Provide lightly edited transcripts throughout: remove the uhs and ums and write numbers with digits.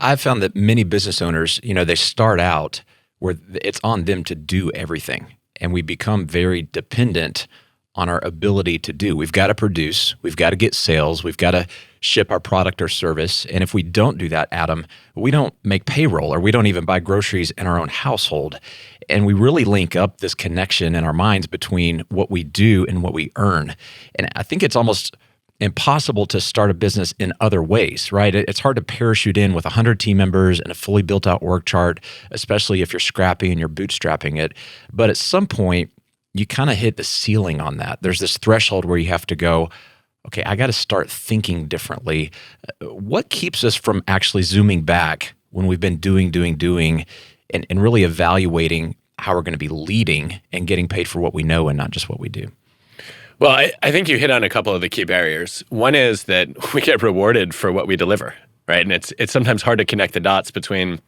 I've found that many business owners, they start out where it's on them to do everything. And we become very dependent on our ability to do. We've got to produce, we've got to get sales, we've got to ship our product or service. And if we don't do that, Adam, we don't make payroll or we don't even buy groceries in our own household. And we really link up this connection in our minds between what we do and what we earn. And I think it's almost impossible to start a business in other ways, right? It's hard to parachute in with 100 team members and a fully built out work chart, especially if you're scrappy and you're bootstrapping it. But at some point, you kind of hit the ceiling on that. There's this threshold where you have to go, okay, I got to start thinking differently. What keeps us from actually zooming back when we've been doing, and really evaluating how we're going to be leading and getting paid for what we know and not just what we do? Well, I think you hit on a couple of the key barriers. One is that we get rewarded for what we deliver, right? And it's sometimes hard to connect the dots between,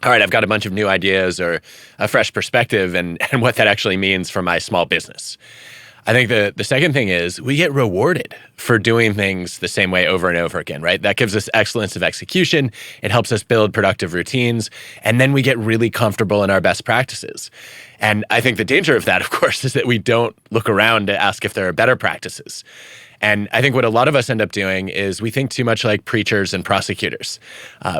all right, I've got a bunch of new ideas or a fresh perspective and what that actually means for my small business. I think the second thing is we get rewarded for doing things the same way over and over again, right? That gives us excellence of execution. It helps us build productive routines. And then we get really comfortable in our best practices. And I think the danger of that, of course, is that we don't look around to ask if there are better practices. And I think what a lot of us end up doing is we think too much like preachers and prosecutors.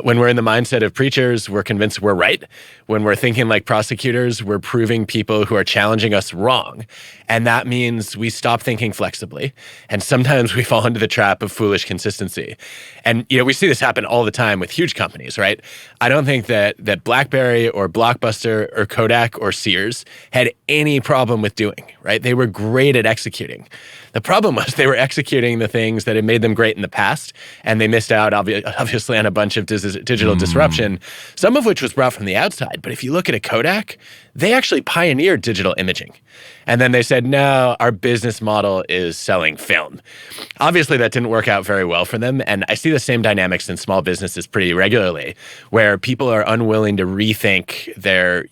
When we're in the mindset of preachers, we're convinced we're right. When we're thinking like prosecutors, we're proving people who are challenging us wrong. And that means we stop thinking flexibly. And sometimes we fall into the trap of foolish consistency. And we see this happen all the time with huge companies, right? I don't think that BlackBerry or Blockbuster or Kodak or Sears had any problem with doing, right? They were great at executing. The problem was they were executing the things that had made them great in the past, and they missed out, obviously, on a bunch of digital disruption, some of which was brought from the outside. But if you look at a Kodak, they actually pioneered digital imaging. And then they said, no, our business model is selling film. Obviously, that didn't work out very well for them. And I see the same dynamics in small businesses pretty regularly, where people are unwilling to rethink their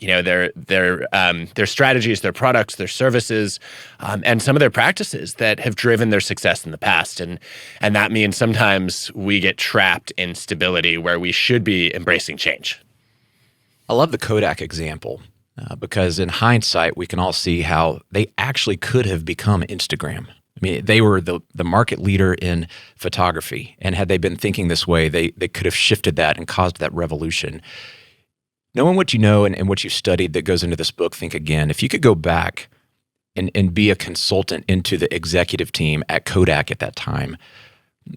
strategies, their products, their services, and some of their practices that have driven their success in the past. And that means sometimes we get trapped in stability where we should be embracing change. I love the Kodak example. Because in hindsight, we can all see how they actually could have become Instagram. I mean, they were the market leader in photography. And had they been thinking this way, they could have shifted that and caused that revolution. Knowing what you know and what you studied that goes into this book, think again. If you could go back and be a consultant into the executive team at Kodak at that time,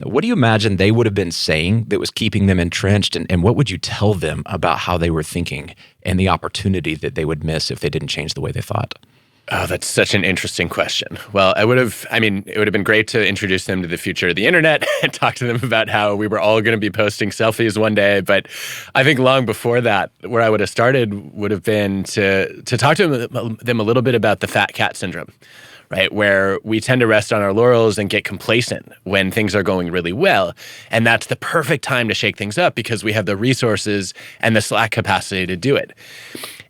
what do you imagine they would have been saying that was keeping them entrenched? And what would you tell them about how they were thinking and the opportunity that they would miss if they didn't change the way they thought? Oh, that's such an interesting question. Well, it would have been great to introduce them to the future of the internet and talk to them about how we were all going to be posting selfies one day. But I think long before that, where I would have started would have been to talk to them a little bit about the fat cat syndrome. Right, where we tend to rest on our laurels and get complacent when things are going really well. And that's the perfect time to shake things up because we have the resources and the slack capacity to do it.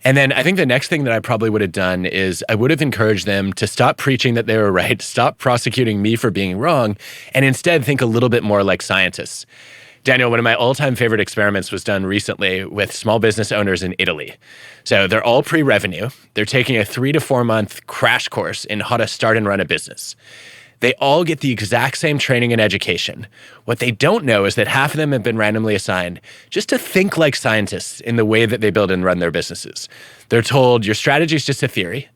And then I think the next thing that I probably would have done is I would have encouraged them to stop preaching that they were right, stop prosecuting me for being wrong, and instead think a little bit more like scientists. Daniel, one of my all-time favorite experiments was done recently with small business owners in Italy. So they're all pre-revenue. They're taking a 3 to 4 month crash course in how to start and run a business. They all get the exact same training and education. What they don't know is that half of them have been randomly assigned just to think like scientists in the way that they build and run their businesses. They're told your strategy is just a theory.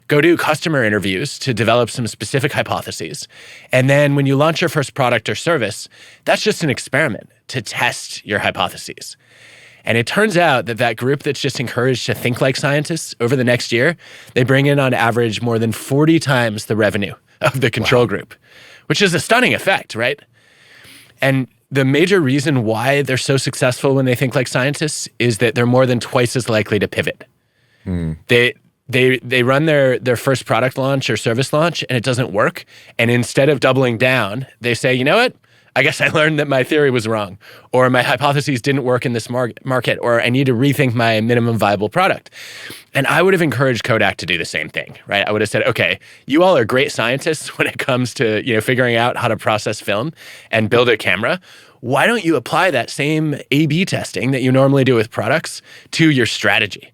Go do customer interviews to develop some specific hypotheses. And then when you launch your first product or service, that's just an experiment to test your hypotheses. And it turns out that group that's just encouraged to think like scientists over the next year, they bring in on average more than 40 times the revenue of the control group, which is a stunning effect, right? And the major reason why they're so successful when they think like scientists is that they're more than twice as likely to pivot. They run their first product launch or service launch and it doesn't work. And instead of doubling down, they say, you know what? I guess I learned that my theory was wrong, or my hypotheses didn't work in this market, or I need to rethink my minimum viable product. And I would have encouraged Kodak to do the same thing, right? I would have said, okay, you all are great scientists when it comes to figuring out how to process film and build a camera. why don't you apply that same A/B testing that you normally do with products to your strategy,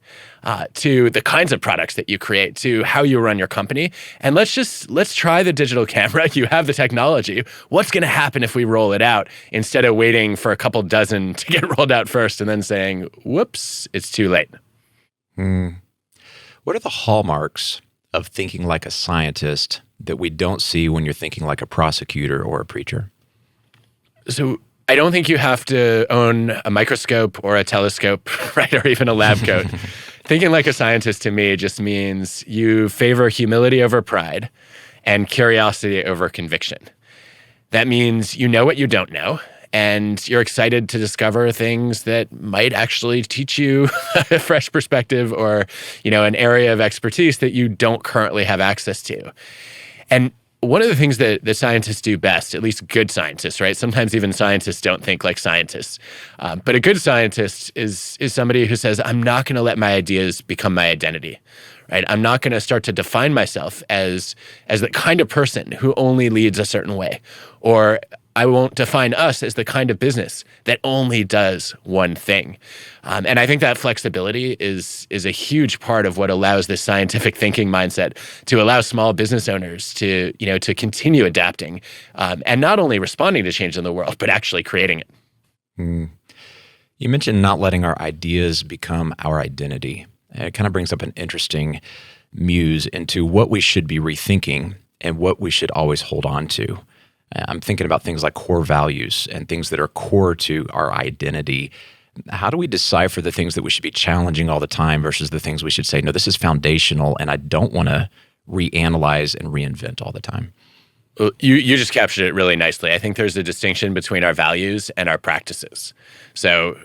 to the kinds of products that you create, to how you run your company? And let's try the digital camera. You have the technology. What's going to happen if we roll it out instead of waiting for a couple dozen to get rolled out first and then saying, whoops, it's too late? What are the hallmarks of thinking like a scientist that we don't see when you're thinking like a prosecutor or a preacher? So I don't think you have to own a microscope or a telescope, right, or even a lab coat. Thinking like a scientist to me just means you favor humility over pride and curiosity over conviction. That means you know what you don't know, and you're excited to discover things that might actually teach you a fresh perspective or, an area of expertise that you don't currently have access to. And one of the things that the scientists do best, at least good scientists, right? Sometimes even scientists don't think like scientists. But a good scientist is somebody who says, I'm not going to let my ideas become my identity, right? I'm not going to start to define myself as the kind of person who only leads a certain way. Or I won't define us as the kind of business that only does one thing. And I think that flexibility is a huge part of what allows this scientific thinking mindset to allow small business owners to continue adapting and not only responding to change in the world, but actually creating it. You mentioned not letting our ideas become our identity. It kind of brings up an interesting muse into what we should be rethinking and what we should always hold on to. I'm thinking about things like core values and things that are core to our identity. How do we decipher the things that we should be challenging all the time versus the things we should say, no, this is foundational and I don't want to reanalyze and reinvent all the time? Well, you just captured it really nicely. I think there's a distinction between our values and our practices. So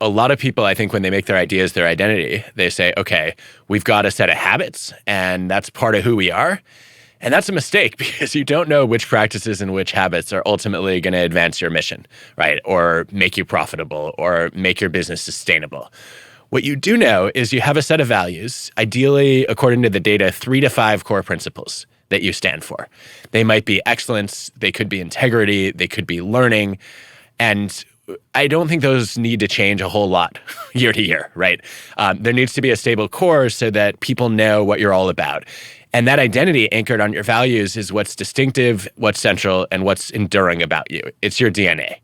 a lot of people, I think, when they make their ideas their identity, they say, okay, we've got a set of habits and that's part of who we are. And that's a mistake because you don't know which practices and which habits are ultimately going to advance your mission, right? Or make you profitable or make your business sustainable. What you do know is you have a set of values, ideally, according to the data, 3 to 5 core principles that you stand for. They might be excellence, they could be integrity, they could be learning. And I don't think those need to change a whole lot year to year, right? There needs to be a stable core so that people know what you're all about. And that identity anchored on your values is what's distinctive, what's central, and what's enduring about you. It's your DNA.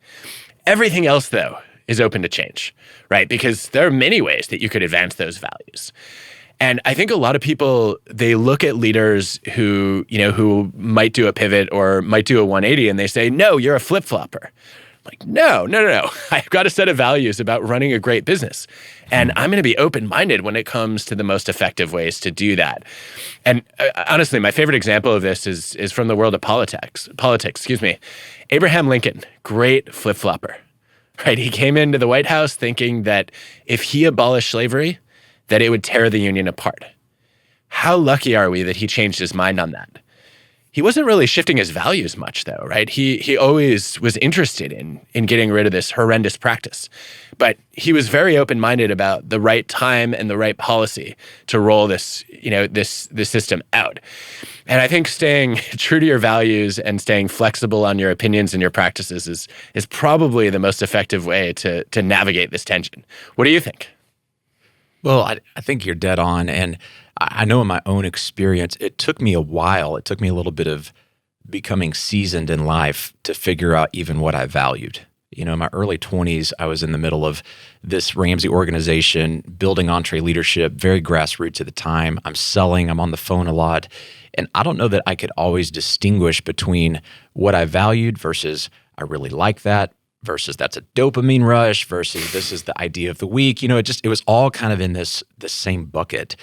Everything else, though, is open to change, right? Because there are many ways that you could advance those values. And I think a lot of people, they look at leaders who might do a pivot or might do a 180 and they say, no, you're a flip-flopper. Like, no. I've got a set of values about running a great business. And I'm going to be open-minded when it comes to the most effective ways to do that. And honestly, my favorite example of this is from the world of politics. Abraham Lincoln, great flip-flopper, right? He came into the White House thinking that if he abolished slavery, that it would tear the Union apart. How lucky are we that he changed his mind on that? He wasn't really shifting his values much, though, right? He always was interested in getting rid of this horrendous practice. But he was very open-minded about the right time and the right policy to roll this system out. And I think staying true to your values and staying flexible on your opinions and your practices is probably the most effective way to navigate this tension. What do you think? Well, I think you're dead on. And I know in my own experience, it took me a while. It took me a little bit of becoming seasoned in life to figure out even what I valued. In my early 20s, I was in the middle of this Ramsey organization, building EntreLeadership, very grassroots at the time. I'm selling, I'm on the phone a lot. And I don't know that I could always distinguish between what I valued versus I really like that versus that's a dopamine rush versus this is the idea of the week. It was all kind of in this same bucket.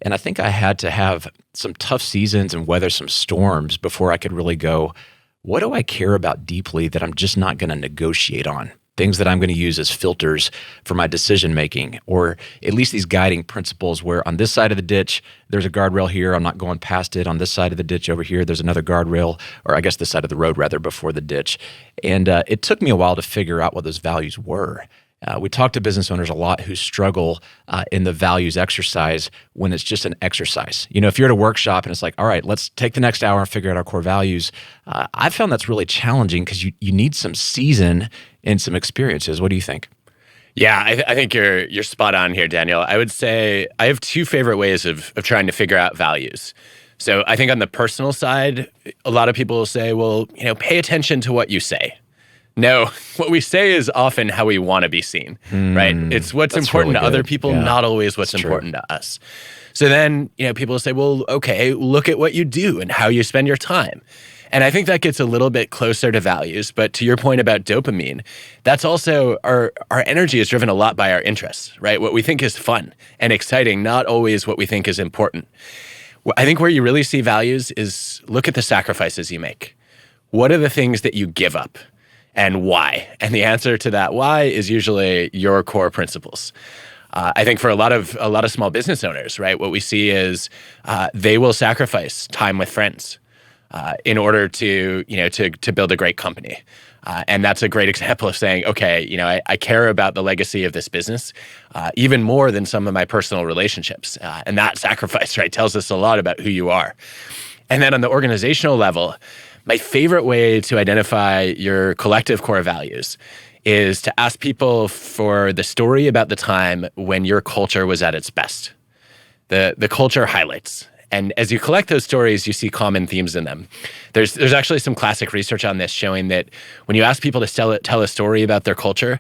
And I think I had to have some tough seasons and weather some storms before I could really go, what do I care about deeply that I'm just not going to negotiate on? Things that I'm going to use as filters for my decision making, or at least these guiding principles where on this side of the ditch, there's a guardrail here, I'm not going past it. On this side of the ditch over here, there's another guardrail, or I guess this side of the road rather, before the ditch. And it took me a while to figure out what those values were. We talk to business owners a lot who struggle in the values exercise when it's just an exercise. If you're at a workshop and it's like, all right, let's take the next hour and figure out our core values. I've found that's really challenging because you need some season and some experiences. What do you think? Yeah, I think you're spot on here, Daniel. I would say I have two favorite ways of trying to figure out values. So I think on the personal side, a lot of people will say, well, pay attention to what you say. No, what we say is often how we want to be seen, right? It's what's important to other people, not always what's important to us. So then, people say, well, okay, look at what you do and how you spend your time. And I think that gets a little bit closer to values. But to your point about dopamine, that's also our energy is driven a lot by our interests, right? What we think is fun and exciting, not always what we think is important. I think where you really see values is look at the sacrifices you make. What are the things that you give up? And why? And the answer to that why is usually your core principles. I think for a lot of small business owners, right, what we see is they will sacrifice time with friends in order to build a great company. And that's a great example of saying, okay, I care about the legacy of this business even more than some of my personal relationships. And that sacrifice, right, tells us a lot about who you are. And then on the organizational level, my favorite way to identify your collective core values is to ask people for the story about the time when your culture was at its best. The culture highlights. And as you collect those stories, you see common themes in them. There's actually some classic research on this showing that when you ask people to tell a story about their culture,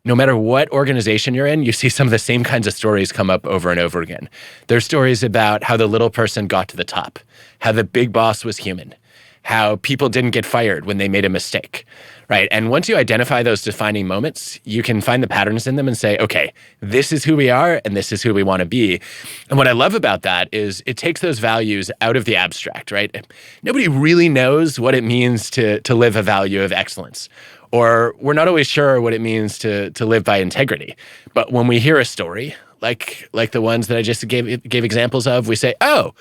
no matter what organization you're in, you see some of the same kinds of stories come up over and over again. There's stories about how the little person got to the top, how the big boss was human, how people didn't get fired when they made a mistake, right? And once you identify those defining moments, you can find the patterns in them and say, okay, this is who we are and this is who we want to be. And what I love about that is it takes those values out of the abstract, right? Nobody really knows what it means to live a value of excellence, or we're not always sure what it means to live by integrity. But when we hear a story, like the ones that I just gave examples of, we say, oh,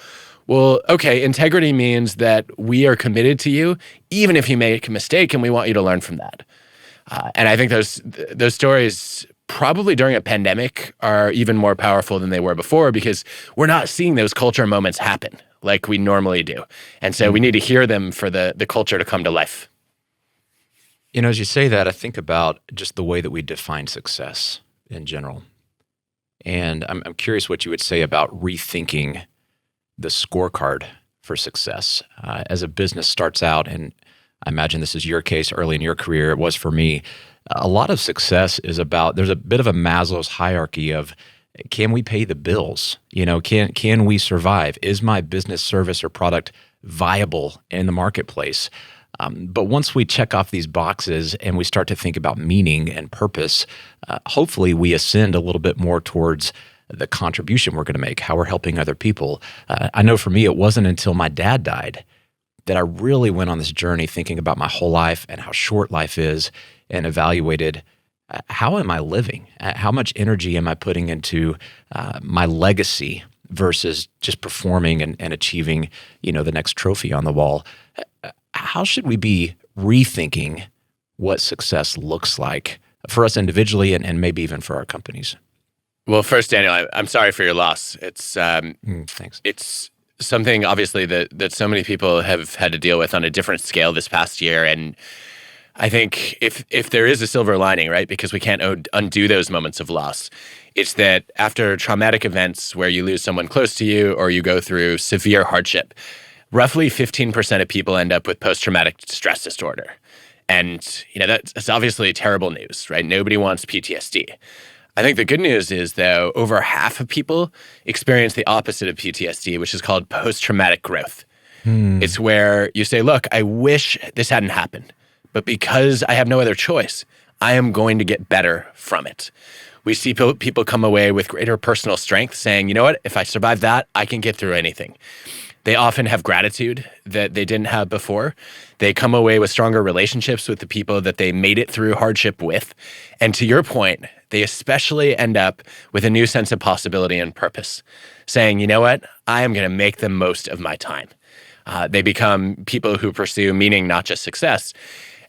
well, okay, integrity means that we are committed to you, even if you make a mistake, and we want you to learn from that. And I think those stories, probably during a pandemic, are even more powerful than they were before because we're not seeing those culture moments happen like we normally do. And so we need to hear them for the culture to come to life. As you say that, I think about just the way that we define success in general. And I'm curious what you would say about rethinking the scorecard for success. As a business starts out, and I imagine this is your case early in your career, it was for me, a lot of success is about, there's a bit of a Maslow's hierarchy of, can we pay the bills? Can we survive? Is my business, service, or product viable in the marketplace? But once we check off these boxes and we start to think about meaning and purpose, hopefully we ascend a little bit more towards the contribution we're going to make, how we're helping other people. I know for me, it wasn't until my dad died that I really went on this journey thinking about my whole life and how short life is and evaluated how am I living? How much energy am I putting into my legacy versus just performing and achieving, the next trophy on the wall? How should we be rethinking what success looks like for us individually and maybe even for our companies? Well, first, Daniel, I'm sorry for your loss. It's thanks. It's something obviously that so many people have had to deal with on a different scale this past year, and I think if there is a silver lining, right, because we can't undo those moments of loss, it's that after traumatic events where you lose someone close to you or you go through severe hardship, roughly 15% of people end up with post-traumatic stress disorder, and that's obviously terrible news, right? Nobody wants PTSD. I think the good news is, though, over half of people experience the opposite of PTSD, which is called post-traumatic growth. It's where you say, look, I wish this hadn't happened, but because I have no other choice, I am going to get better from it. We see people come away with greater personal strength saying, you know what, if I survive that, I can get through anything. They often have gratitude that they didn't have before. They come away with stronger relationships with the people that they made it through hardship with. And to your point, they especially end up with a new sense of possibility and purpose, saying, you know what, I am going to make the most of my time. They become people who pursue meaning, not just success.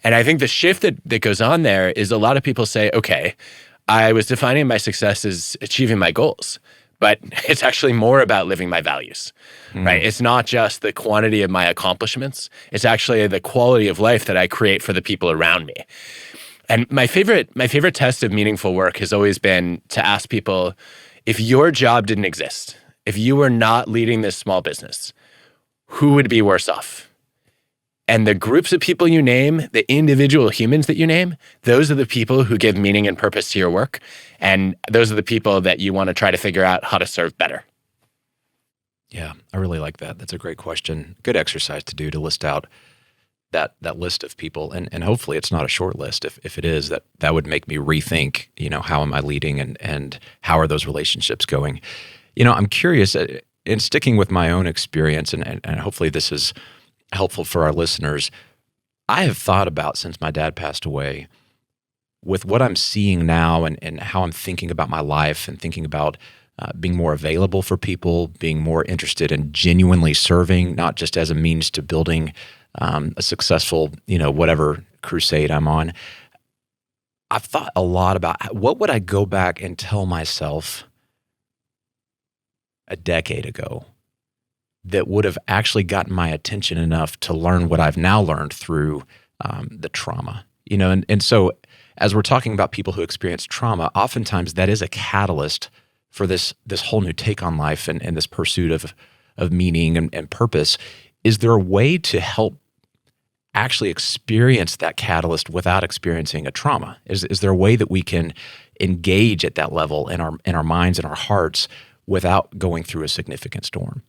And I think the shift that goes on there is a lot of people say, okay, I was defining my success as achieving my goals, but it's actually more about living my values, right? It's not just the quantity of my accomplishments. It's actually the quality of life that I create for the people around me. And my favorite test of meaningful work has always been to ask people, if your job didn't exist, if you were not leading this small business, who would be worse off? And the groups of people you name, the individual humans that you name, those are the people who give meaning and purpose to your work. And those are the people that you want to try to figure out how to serve better. Yeah, I really like that. That's a great question. Good exercise to do, to list out that list of people. And hopefully it's not a short list. If it is, that would make me rethink, how am I leading and how are those relationships going? I'm curious, in sticking with my own experience, and hopefully this is helpful for our listeners. I have thought about, since my dad passed away, with what I'm seeing now and how I'm thinking about my life and thinking about being more available for people, being more interested in genuinely serving, not just as a means to building a successful, whatever crusade I'm on. I've thought a lot about what would I go back and tell myself a decade ago that would have actually gotten my attention enough to learn what I've now learned through the trauma, and so as we're talking about people who experience trauma, oftentimes that is a catalyst for this whole new take on life and this pursuit of meaning and purpose. Is there a way to help actually experience that catalyst without experiencing a trauma? Is there a way that we can engage at that level in our minds and our hearts without going through a significant storm?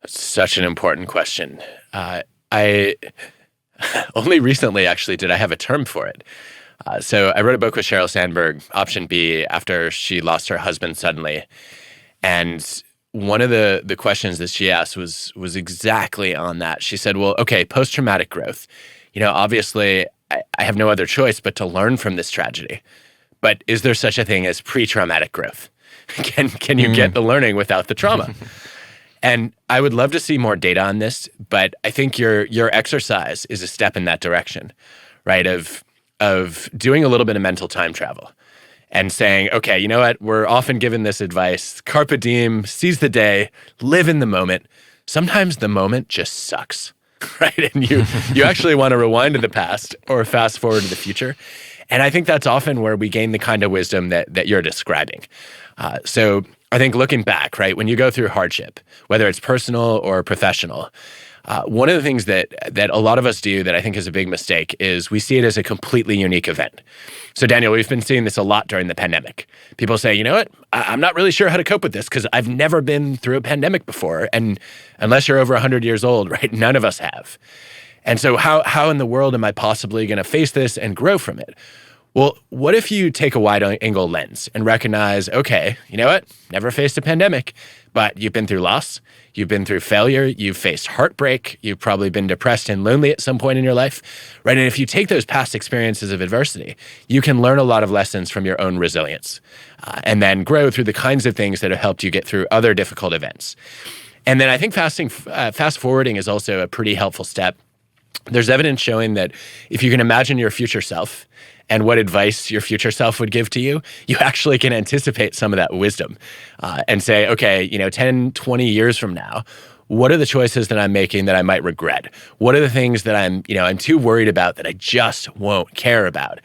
That's such an important question. I only recently actually did I have a term for it. So I wrote a book with Sheryl Sandberg, Option B, after she lost her husband suddenly. And one of the questions that she asked was exactly on that. She said, well, okay, post-traumatic growth. Obviously I have no other choice but to learn from this tragedy. But is there such a thing as pre-traumatic growth? Can you get the learning without the trauma? And I would love to see more data on this, but I think your exercise is a step in that direction, right? Of doing a little bit of mental time travel and saying, okay, you know what? We're often given this advice, carpe diem, seize the day, live in the moment. Sometimes the moment just sucks, right? And you actually want to rewind to the past or fast forward to the future. And I think that's often where we gain the kind of wisdom that you're describing. So I think looking back, right, when you go through hardship, whether it's personal or professional, one of the things that a lot of us do that I think is a big mistake is we see it as a completely unique event. So Daniel, we've been seeing this a lot during the pandemic. People say, you know what, I'm not really sure how to cope with this because I've never been through a pandemic before. And unless you're over 100 years old, right, none of us have. And so how in the world am I possibly going to face this and grow from it? Well, what if you take a wide-angle lens and recognize, okay, you know what? Never faced a pandemic, but you've been through loss, you've been through failure, you've faced heartbreak, you've probably been depressed and lonely at some point in your life, right? And if you take those past experiences of adversity, you can learn a lot of lessons from your own resilience and then grow through the kinds of things that have helped you get through other difficult events. And then I think fast forwarding is also a pretty helpful step. There's evidence showing that if you can imagine your future self and what advice your future self would give to you, you actually can anticipate some of that wisdom and say, okay, 10, 20 years from now, what are the choices that I'm making that I might regret? What are the things that I'm too worried about that I just won't care about?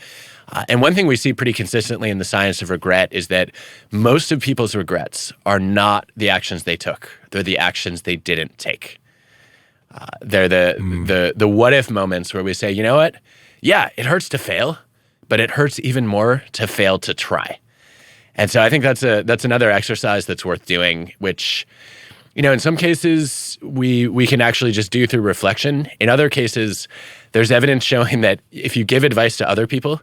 And one thing we see pretty consistently in the science of regret is that most of people's regrets are not the actions they took. They're the actions they didn't take. They're the what if moments where we say, you know what? Yeah, it hurts to fail, but it hurts even more to fail to try. And so I think that's another exercise that's worth doing, which, in some cases we can actually just do through reflection. In other cases, there's evidence showing that if you give advice to other people,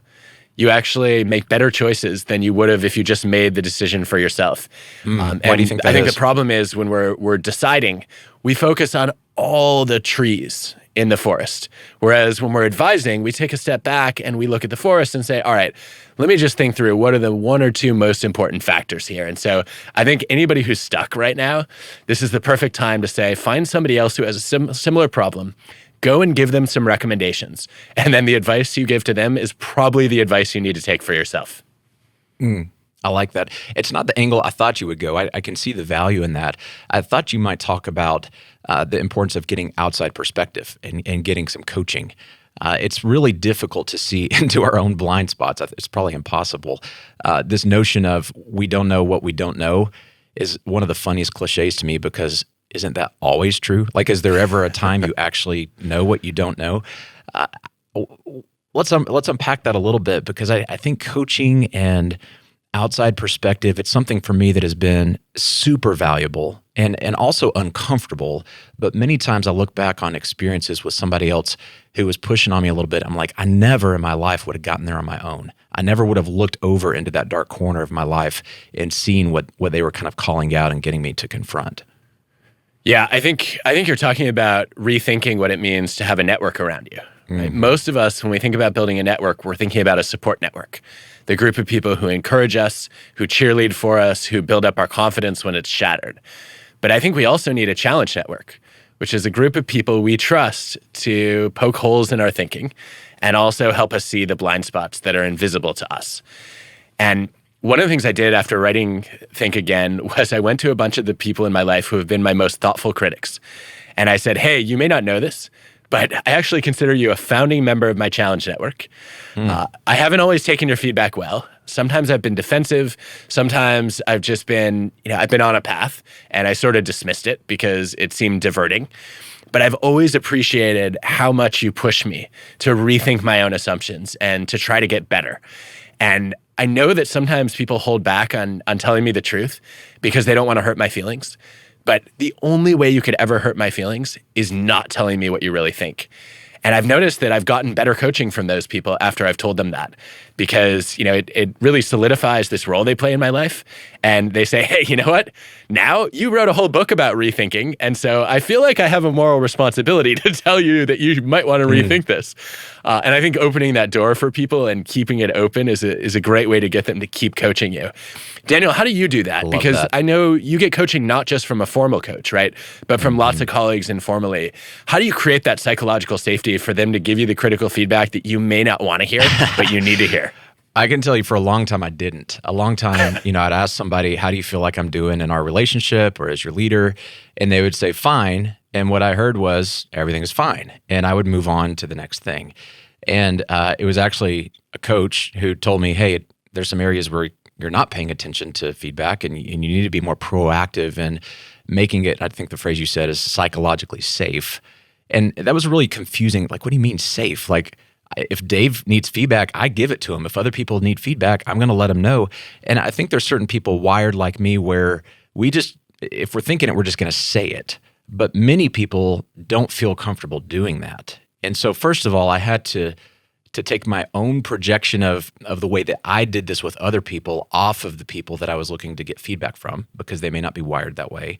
you actually make better choices than you would have if you just made the decision for yourself. Why do you think that I think is? the problem is when we're deciding, we focus on all the trees in the forest. Whereas when we're advising, we take a step back and we look at the forest and say, all right, let me just think through what are the one or two most important factors here. And so I think anybody who's stuck right now, this is the perfect time to say, find somebody else who has a similar problem. Go and give them some recommendations. And then the advice you give to them is probably the advice you need to take for yourself. I like that. It's not the angle I thought you would go. I can see the value in that. I thought you might talk about the importance of getting outside perspective and getting some coaching. It's really difficult to see into our own blind spots. It's probably impossible. This notion of we don't know what we don't know is one of the funniest cliches to me, because isn't that always true? Like, is there ever a time you actually know what you don't know? Let's unpack that a little bit, because I think coaching and outside perspective, it's something for me that has been super valuable and also uncomfortable. But many times I look back on experiences with somebody else who was pushing on me a little bit. I'm like, I never in my life would have gotten there on my own. I never would have looked over into that dark corner of my life and seen what they were kind of calling out and getting me to confront. Yeah, I think you're talking about rethinking what it means to have a network around you. Right? Most of us, when we think about building a network, we're thinking about a support network. The group of people who encourage us, who cheerlead for us, who build up our confidence when it's shattered. But I think we also need a challenge network, which is a group of people we trust to poke holes in our thinking and also help us see the blind spots that are invisible to us. And one of the things I did after writing Think Again was I went to a bunch of the people in my life who have been my most thoughtful critics. And I said, hey, you may not know this, but I actually consider you a founding member of my challenge network. I haven't always taken your feedback well. Sometimes I've been defensive. Sometimes I've just been, I've been on a path and I sort of dismissed it because it seemed diverting. But I've always appreciated how much you push me to rethink my own assumptions and to try to get better. And I know that sometimes people hold back on telling me the truth because they don't want to hurt my feelings. But the only way you could ever hurt my feelings is not telling me what you really think. And I've noticed that I've gotten better coaching from those people after I've told them that, because it really solidifies this role they play in my life. And they say, hey, you know what? Now you wrote a whole book about rethinking. And so I feel like I have a moral responsibility to tell you that you might want to rethink this. And I think opening that door for people and keeping it open is a great way to get them to keep coaching you. Daniel, how do you do that? Because I know you get coaching not just from a formal coach, right? But from lots of colleagues informally. How do you create that psychological safety for them to give you the critical feedback that you may not want to hear, but you need to hear? I can tell you for a long time I didn't. A long time, I'd ask somebody, how do you feel like I'm doing in our relationship or as your leader? And they would say, fine. And what I heard was, everything is fine. And I would move on to the next thing. And it was actually a coach who told me, hey, there's some areas where you're not paying attention to feedback and you need to be more proactive in making it, I think the phrase you said is psychologically safe. And that was really confusing. Like, what do you mean safe? Like, if Dave needs feedback, I give it to him. If other people need feedback, I'm going to let them know. And I think there's certain people wired like me where if we're thinking it, we're just going to say it. But many people don't feel comfortable doing that. And so first of all, I had to take my own projection of the way that I did this with other people off of the people that I was looking to get feedback from, because they may not be wired that way.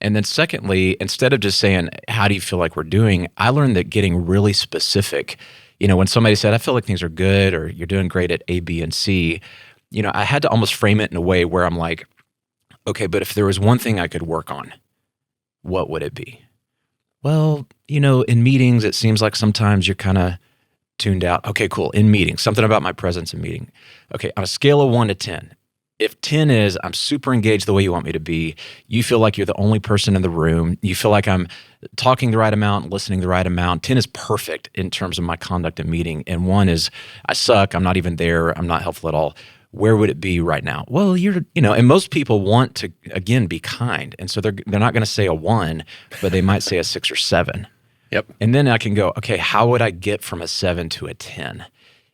And then secondly, instead of just saying, how do you feel like we're doing? I learned that getting really specific, when somebody said, I feel like things are good, or you're doing great at A, B, and C, I had to almost frame it in a way where I'm like, okay, but if there was one thing I could work on, what would it be? Well, in meetings, it seems like sometimes you're kind of tuned out. Okay, cool. In meetings, something about my presence in meeting. Okay, on a scale of 1 to 10, if 10 is I'm super engaged the way you want me to be, you feel like you're the only person in the room, you feel like I'm talking the right amount, listening the right amount, 10 is perfect in terms of my conduct in meeting, and 1 is I suck, I'm not even there, I'm not helpful at all. Where would it be right now? Well, and most people want to, again, be kind. And so they're not going to say a 1, but they might say a 6 or 7. Yep. And then I can go, okay, how would I get from a 7 to a 10?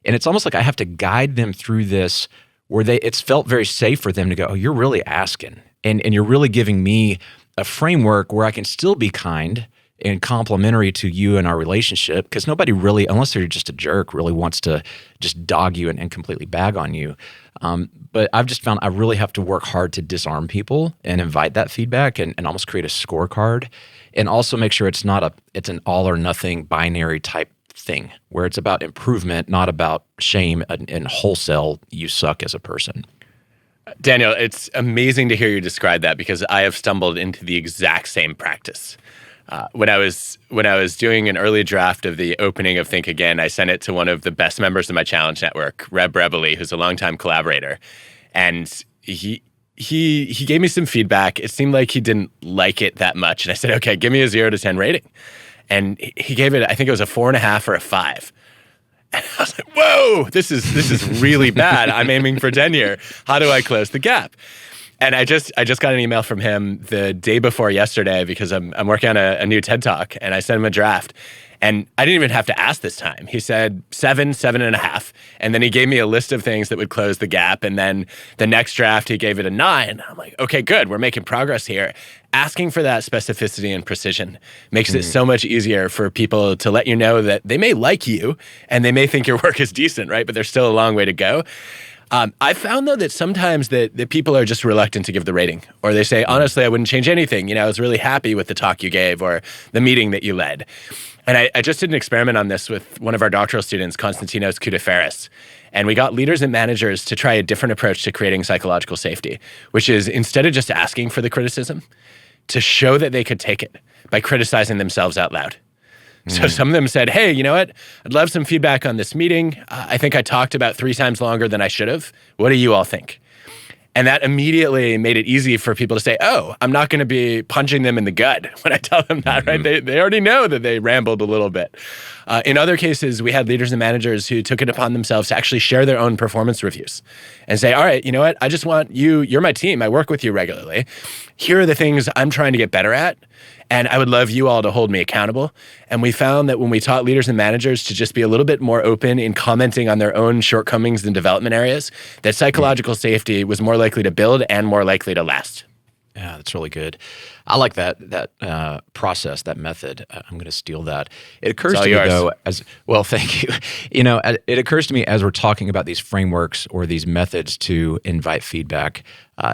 And it's almost like I have to guide them through this where it's felt very safe for them to go, oh, you're really asking. And you're really giving me a framework where I can still be kind and complimentary to you and our relationship, because nobody really, unless they're just a jerk, really wants to just dog you and completely bag on you. But I've just found I really have to work hard to disarm people and invite that feedback and almost create a scorecard, and also make sure it's an all or nothing binary type thing where it's about improvement, not about shame and wholesale you suck as a person. Daniel, it's amazing to hear you describe that, because I have stumbled into the exact same practice. When I was doing an early draft of the opening of Think Again, I sent it to one of the best members of my challenge network, Reb Rebely, who's a longtime collaborator. And he gave me some feedback. It seemed like he didn't like it that much. And I said, okay, give me a 0 to 10 rating. And he gave it, I think it was a 4.5 or a 5. And I was like, whoa, this is really bad. I'm aiming for 10 here. How do I close the gap? And I just got an email from him the day before yesterday because I'm working on a new TED Talk, and I sent him a draft. And I didn't even have to ask this time. He said 7, 7.5. And then he gave me a list of things that would close the gap. And then the next draft, he gave it a 9. I'm like, okay, good. We're making progress here. Asking for that specificity and precision makes it so much easier for people to let you know that they may like you and they may think your work is decent, right? But there's still a long way to go. I found, though, that sometimes that people are just reluctant to give the rating, or they say, honestly, I wouldn't change anything. I was really happy with the talk you gave or the meeting that you led. And I just did an experiment on this with one of our doctoral students, Konstantinos Koudaferis. And we got leaders and managers to try a different approach to creating psychological safety, which is instead of just asking for the criticism, to show that they could take it by criticizing themselves out loud. So some of them said, hey, you know what? I'd love some feedback on this meeting. I think I talked about 3 times longer than I should have. What do you all think? And that immediately made it easy for people to say, oh, I'm not going to be punching them in the gut when I tell them that, right? They already know that they rambled a little bit. In other cases, we had leaders and managers who took it upon themselves to actually share their own performance reviews and say, all right, you know what? I just want you're my team. I work with you regularly. Here are the things I'm trying to get better at. And I would love you all to hold me accountable. And we found that when we taught leaders and managers to just be a little bit more open in commenting on their own shortcomings and development areas, that psychological safety was more likely to build and more likely to last. Yeah, that's really good. I like that process, that method. I'm going to steal that. It occurs to me, though, as well. Thank you. It occurs to me as we're talking about these frameworks or these methods to invite feedback.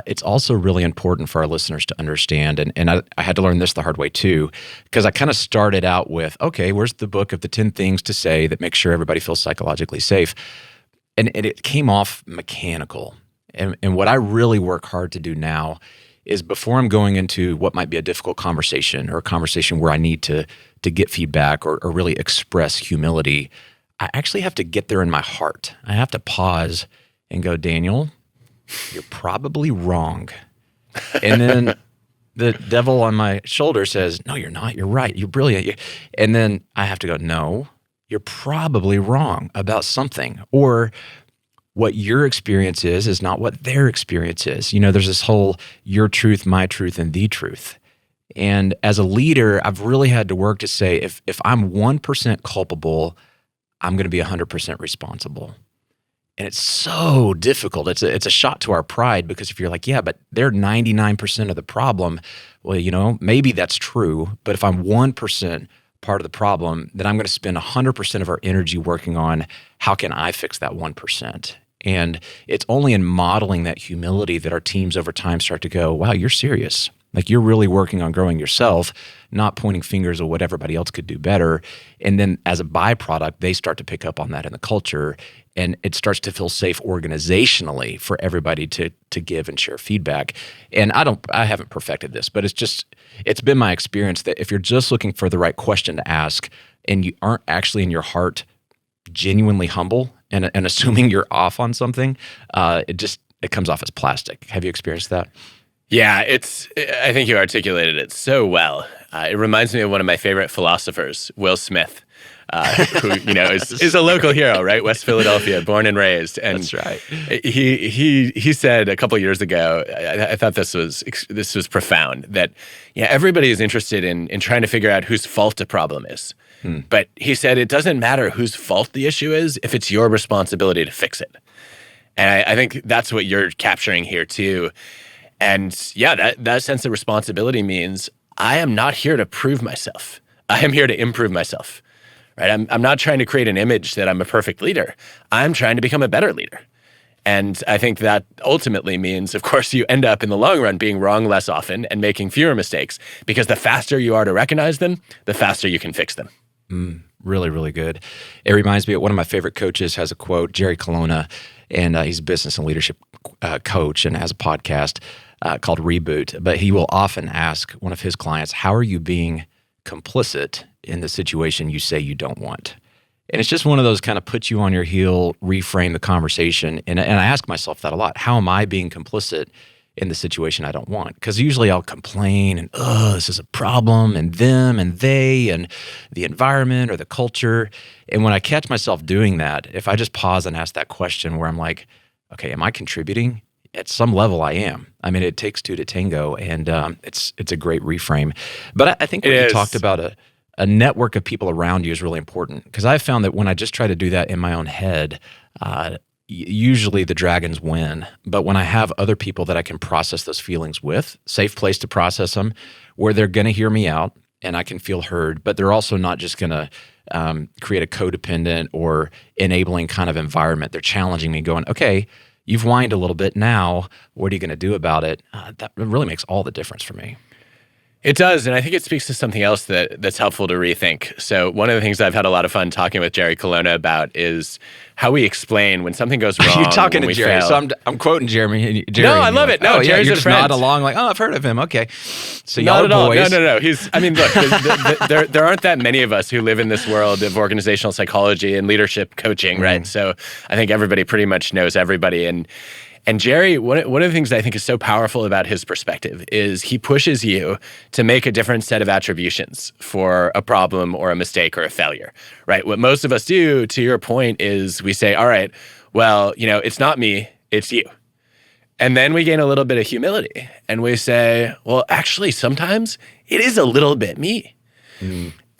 It's also really important for our listeners to understand, and I had to learn this the hard way too, because I kind of started out with, okay, where's the book of the 10 things to say that make sure everybody feels psychologically safe, and it came off mechanical. And what I really work hard to do now is before I'm going into what might be a difficult conversation or a conversation where I need to get feedback or really express humility, I actually have to get there in my heart. I have to pause and go, Daniel, you're probably wrong. And then the devil on my shoulder says, no, you're not. You're right. You're brilliant. And then I have to go, no, you're probably wrong about something. Or what your experience is not what their experience is. There's this whole your truth, my truth, and the truth. And as a leader, I've really had to work to say, if I'm 1% culpable, I'm going to be 100% responsible. And it's so difficult. It's a shot to our pride, because if you're like, yeah, but they're 99% of the problem, well, maybe that's true. But if I'm 1% part of the problem, then I'm going to spend 100% of our energy working on how can I fix that 1%. And it's only in modeling that humility that our teams over time start to go, wow, you're serious. Like, you're really working on growing yourself, not pointing fingers at what everybody else could do better. And then as a byproduct, they start to pick up on that in the culture, and it starts to feel safe organizationally for everybody to give and share feedback. And I haven't perfected this, but it's been my experience that if you're just looking for the right question to ask and you aren't actually in your heart genuinely humble and assuming you're off on something, it comes off as plastic. Have you experienced that? Yeah, I think you articulated it so well. It reminds me of one of my favorite philosophers, Will Smith, who is a local hero, right? West Philadelphia, born and raised. And that's right. He said a couple of years ago, I thought this was profound, that everybody is interested in trying to figure out whose fault a problem is. But he said it doesn't matter whose fault the issue is if it's your responsibility to fix it. And I think that's what you're capturing here too. And yeah, that sense of responsibility means I am not here to prove myself. I am here to improve myself, right? I'm not trying to create an image that I'm a perfect leader. I'm trying to become a better leader. And I think that ultimately means, of course, you end up in the long run being wrong less often and making fewer mistakes, because the faster you are to recognize them, the faster you can fix them. Really, really good. It reminds me of one of my favorite coaches has a quote, Jerry Colonna, and he's a business and leadership coach and has a podcast called Reboot. But he will often ask one of his clients, how are you being complicit in the situation you say you don't want? And it's just one of those kind of put you on your heel, reframe the conversation. And I ask myself that a lot. How am I being complicit in the situation I don't want? Because usually I'll complain and, this is a problem, and them and they and the environment or the culture. And when I catch myself doing that, if I just pause and ask that question where I'm like, okay, am I contributing? At some level I am. I mean, it takes two to tango, and it's a great reframe. But I think what you talked about, a network of people around you is really important, because I've found that when I just try to do that in my own head, usually the dragons win. But when I have other people that I can process those feelings with, safe place to process them, where they're going to hear me out and I can feel heard, but they're also not just going to create a codependent or enabling kind of environment. They're challenging me, going, okay, you've whined a little bit now. What are you going to do about it? That really makes all the difference for me. It does, and I think it speaks to something else that's helpful to rethink. So one of the things I've had a lot of fun talking with Jerry Colonna about is how we explain when something goes wrong. You're talking to Jerry, fail. so I'm quoting Jerry. No, I love it. No, Jerry's you're a just friend. nod along like, I've heard of him. Okay, so Not y'all at are all. boys. No. I mean, look, there aren't that many of us who live in this world of organizational psychology and leadership coaching, right? So I think everybody pretty much knows everybody. And Jerry, one of the things that I think is so powerful about his perspective is he pushes you to make a different set of attributions for a problem or a mistake or a failure, right? What most of us do, to your point, is we say, all right, well, it's not me, it's you. And then we gain a little bit of humility and we say, well, actually, sometimes it is a little bit me.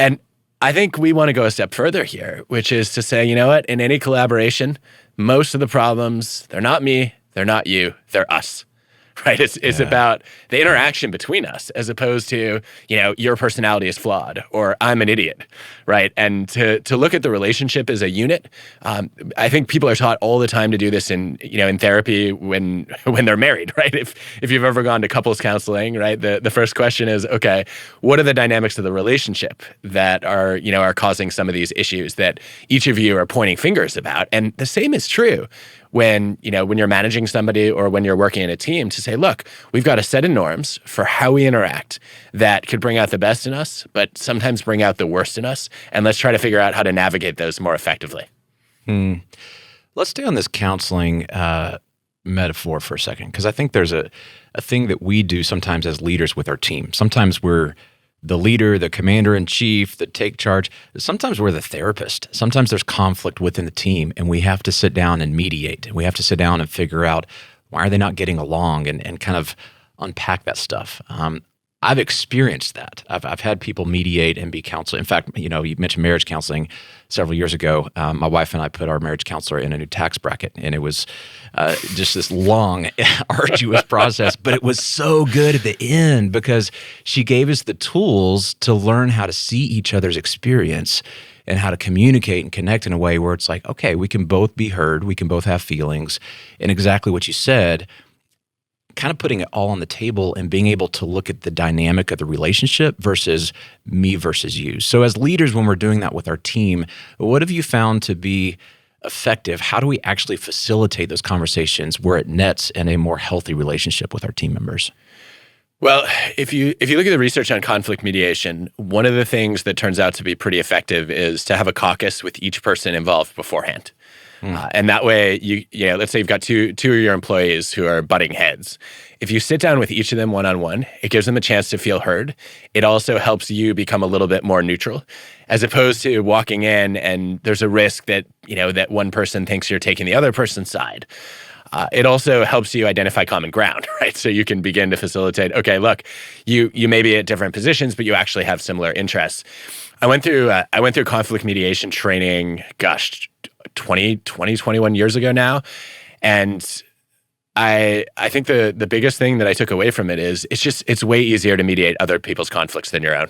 And I think we want to go a step further here, which is to say, you know what, in any collaboration, most of the problems, they're not me, they're not you, they're us, right? It's about the interaction between us, as opposed to, your personality is flawed or I'm an idiot, right? And to look at the relationship as a unit, I think people are taught all the time to do this in therapy when they're married, right? If you've ever gone to couples counseling, right? The first question is, okay, what are the dynamics of the relationship that are causing some of these issues that each of you are pointing fingers about? And the same is true when you're managing somebody or when you're working in a team, to say, look, we've got a set of norms for how we interact that could bring out the best in us, but sometimes bring out the worst in us. And let's try to figure out how to navigate those more effectively. Let's stay on this counseling metaphor for a second, because I think there's a thing that we do sometimes as leaders with our team. Sometimes we're the leader, the commander-in-chief, the take charge. Sometimes we're the therapist. Sometimes there's conflict within the team, and we have to sit down and mediate. We have to sit down and figure out, why are they not getting along, and kind of unpack that stuff. I've experienced that. I've had people mediate and be counseled. In fact, you mentioned marriage counseling several years ago. My wife and I put our marriage counselor in a new tax bracket, and it was just this long, arduous process. But it was so good at the end, because she gave us the tools to learn how to see each other's experience and how to communicate and connect in a way where it's like, okay, we can both be heard, we can both have feelings, and exactly what you said, kind of putting it all on the table and being able to look at the dynamic of the relationship versus me versus you. So as leaders, when we're doing that with our team, what have you found to be effective? How do we actually facilitate those conversations where it nets in a more healthy relationship with our team members? Well, if you look at the research on conflict mediation, one of the things that turns out to be pretty effective is to have a caucus with each person involved beforehand. And that way, let's say you've got two of your employees who are butting heads. If you sit down with each of them one-on-one, it gives them a chance to feel heard. It also helps you become a little bit more neutral, as opposed to walking in and there's a risk that, that one person thinks you're taking the other person's side. It also helps you identify common ground, right? So you can begin to facilitate, okay, look, you may be at different positions, but you actually have similar interests. I went through conflict mediation training, 21 years ago now. And I think the biggest thing that I took away from it is it's way easier to mediate other people's conflicts than your own.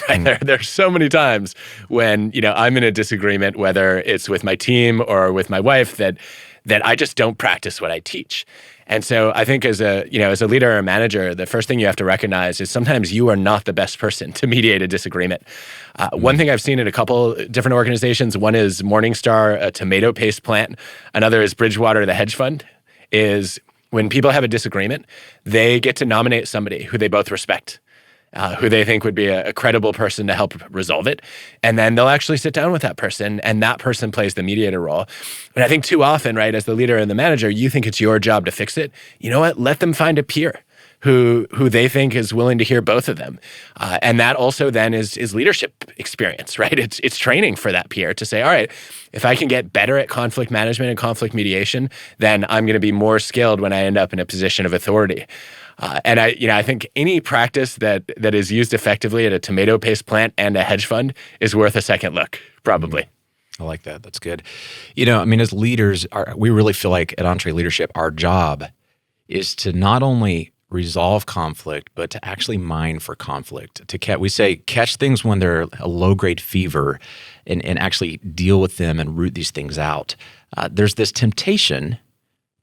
Right? There's so many times when, I'm in a disagreement, whether it's with my team or with my wife, that I just don't practice what I teach. And so I think as a leader or a manager, the first thing you have to recognize is sometimes you are not the best person to mediate a disagreement. One thing I've seen in a couple different organizations, one is Morningstar, a tomato paste plant. Another is Bridgewater, the hedge fund, is when people have a disagreement, they get to nominate somebody who they both respect. who they think would be a credible person to help resolve it. And then they'll actually sit down with that person, and that person plays the mediator role. And I think too often, right, as the leader and the manager, you think it's your job to fix it. You know what? Let them find a peer who they think is willing to hear both of them. And that also then is leadership experience, right? It's training for that peer to say, all right, if I can get better at conflict management and conflict mediation, then I'm going to be more skilled when I end up in a position of authority. And I think any practice that is used effectively at a tomato paste plant and a hedge fund is worth a second look, probably. I like that. That's good. As leaders, we really feel like at EntreLeadership, our job is to not only resolve conflict, but to actually mine for conflict. We say catch things when they're a low-grade fever and actually deal with them and root these things out. There's this temptation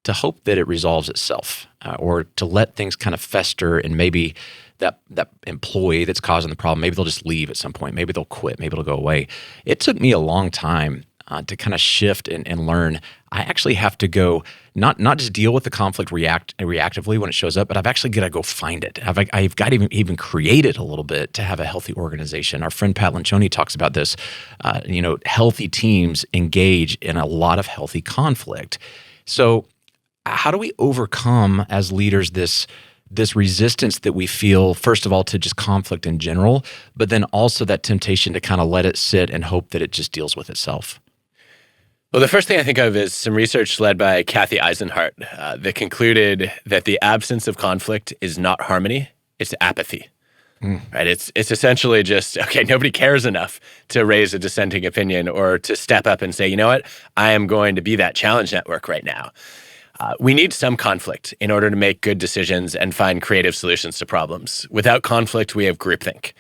to hope that it resolves itself, or to let things kind of fester, and maybe that employee that's causing the problem, maybe they'll just leave at some point. Maybe they'll quit. Maybe it'll go away. It took me a long time to kind of shift and learn. I actually have to go not just deal with the conflict reactively when it shows up, but I've actually got to go find it. I've got to even create it a little bit to have a healthy organization. Our friend Pat Lencioni talks about this. Healthy teams engage in a lot of healthy conflict. So how do we overcome as leaders this resistance that we feel, first of all, to just conflict in general, but then also that temptation to kind of let it sit and hope that it just deals with itself? Well, the first thing I think of is some research led by Kathy Eisenhart that concluded that the absence of conflict is not harmony, it's apathy. Right? It's essentially just, okay, nobody cares enough to raise a dissenting opinion or to step up and say, you know what, I am going to be that challenge network right now. We need some conflict in order to make good decisions and find creative solutions to problems. Without conflict, we have groupthink.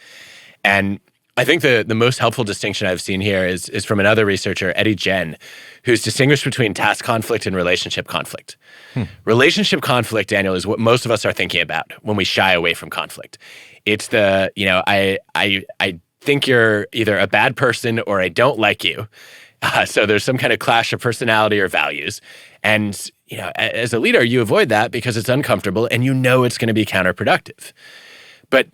And I think the most helpful distinction I've seen here is from another researcher, Eddie Jen, who's distinguished between task conflict and relationship conflict. Relationship conflict, Daniel, is what most of us are thinking about when we shy away from conflict. It's I think you're either a bad person or I don't like you. So there's some kind of clash of personality or values. And as a leader, you avoid that because it's uncomfortable and it's going to be counterproductive. But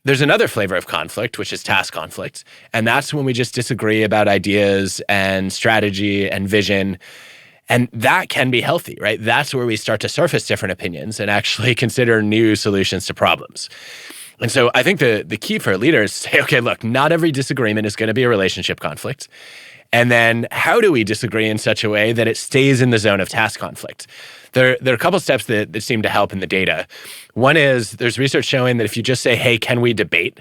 there's another flavor of conflict, which is task conflict. And that's when we just disagree about ideas and strategy and vision. And that can be healthy, right? That's where we start to surface different opinions and actually consider new solutions to problems. And so I think the key for a leader is to say, okay, look, not every disagreement is going to be a relationship conflict. And then how do we disagree in such a way that it stays in the zone of task conflict? There are a couple steps that seem to help in the data. One is there's research showing that if you just say, hey, can we debate?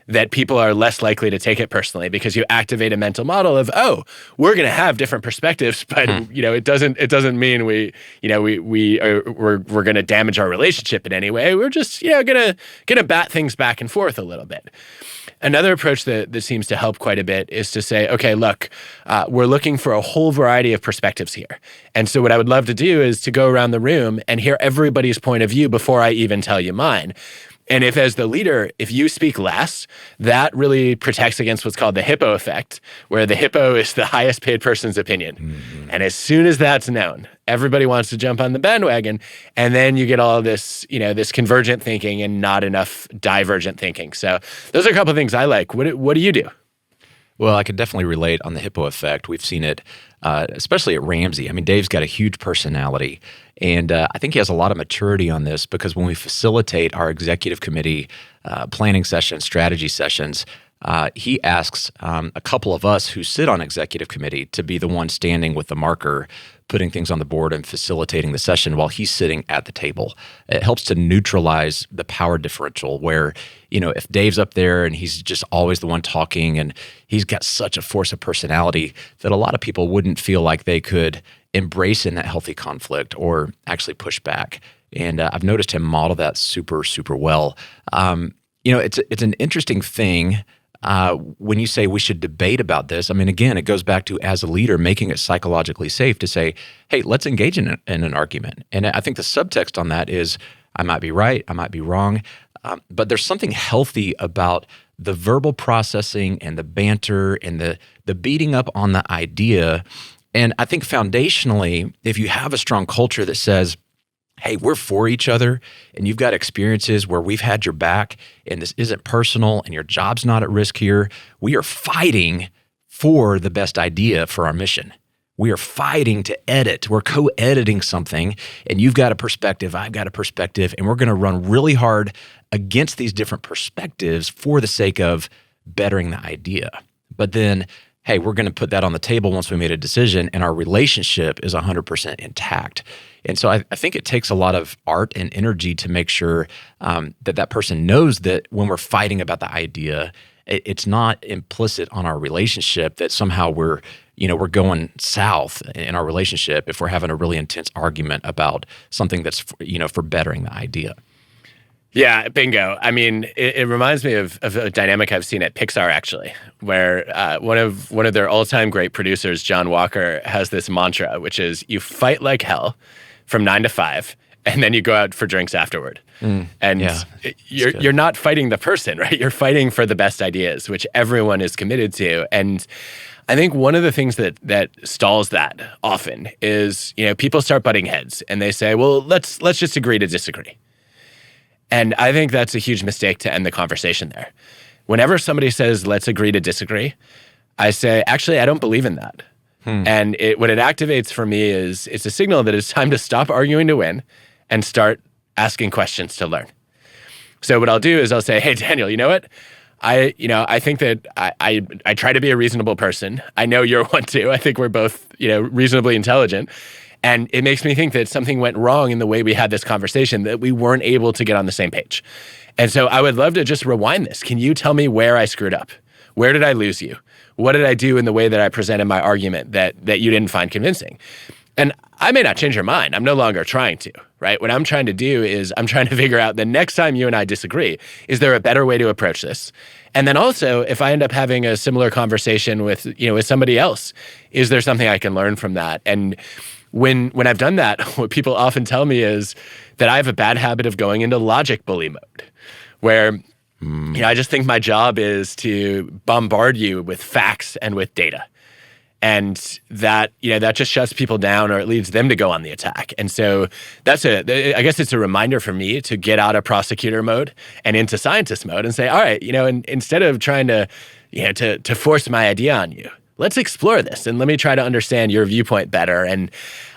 That people are less likely to take it personally because you activate a mental model of, oh, we're going to have different perspectives, but it doesn't mean we're going to damage our relationship in any way. We're just going to bat things back and forth a little bit. Another approach that seems to help quite a bit is to say, okay, look, we're looking for a whole variety of perspectives here. And so what I would love to do is to go around the room and hear everybody's point of view before I even tell you mine. And if as the leader, if you speak last, that really protects against what's called the Hippo Effect, where the hippo is the highest paid person's opinion. Mm-hmm. And as soon as that's known, everybody wants to jump on the bandwagon. And then you get all this, this convergent thinking and not enough divergent thinking. So those are a couple of things I like. What do you do? Well, I could definitely relate on the Hippo Effect. We've seen it, especially at Ramsey. I mean, Dave's got a huge personality, and I think he has a lot of maturity on this because when we facilitate our executive committee planning sessions, strategy sessions, he asks a couple of us who sit on executive committee to be the one standing with the marker, putting things on the board and facilitating the session while he's sitting at the table. It helps to neutralize the power differential where, if Dave's up there and he's just always the one talking and he's got such a force of personality that a lot of people wouldn't feel like they could embrace in that healthy conflict or actually push back. And I've noticed him model that super, super well. It's an interesting thing. When you say we should debate about this, I mean, again, it goes back to, as a leader, making it psychologically safe to say, hey, let's engage in an argument. And I think the subtext on that is, I might be right, I might be wrong, but there's something healthy about the verbal processing and the banter and the beating up on the idea. And I think foundationally, if you have a strong culture that says, hey, we're for each other, and you've got experiences where we've had your back, and this isn't personal, and your job's not at risk here. We are fighting for the best idea for our mission. We are fighting to edit. We're co-editing something, and you've got a perspective, I've got a perspective, and we're going to run really hard against these different perspectives for the sake of bettering the idea. But then, hey, we're going to put that on the table once we made a decision, and our relationship is 100% intact. And so I think it takes a lot of art and energy to make sure that person knows that when we're fighting about the idea, it's not implicit on our relationship that somehow we're going south in our relationship if we're having a really intense argument about something that's, for bettering the idea. Yeah, bingo. I mean, it reminds me of a dynamic I've seen at Pixar, actually, where one of their all-time great producers, John Walker, has this mantra, which is you fight like hell from 9 to 5, and then you go out for drinks afterward. You're not fighting the person, right? You're fighting for the best ideas, which everyone is committed to. And I think one of the things that stalls that often is, people start butting heads, and they say, well, let's just agree to disagree. And I think that's a huge mistake to end the conversation there. Whenever somebody says, let's agree to disagree, I say, actually, I don't believe in that. And what it activates for me is it's a signal that it's time to stop arguing to win and start asking questions to learn. So what I'll do is I'll say, hey, Daniel, you know what? I think that I try to be a reasonable person. I know you're one too. I think we're both, reasonably intelligent. And it makes me think that something went wrong in the way we had this conversation, that we weren't able to get on the same page. And so I would love to just rewind this. Can you tell me where I screwed up? Where did I lose you? What did I do in the way that I presented my argument that you didn't find convincing? And I may not change your mind. I'm no longer trying to, right? What I'm trying to do is I'm trying to figure out the next time you and I disagree, is there a better way to approach this? And then also, if I end up having a similar conversation with somebody else, is there something I can learn from that? And when I've done that, what people often tell me is that I have a bad habit of going into logic bully mode, where I just think my job is to bombard you with facts and with data. And that just shuts people down, or it leads them to go on the attack. And so I guess it's a reminder for me to get out of prosecutor mode and into scientist mode and say, all right, and instead of trying to force my idea on you, let's explore this and let me try to understand your viewpoint better. And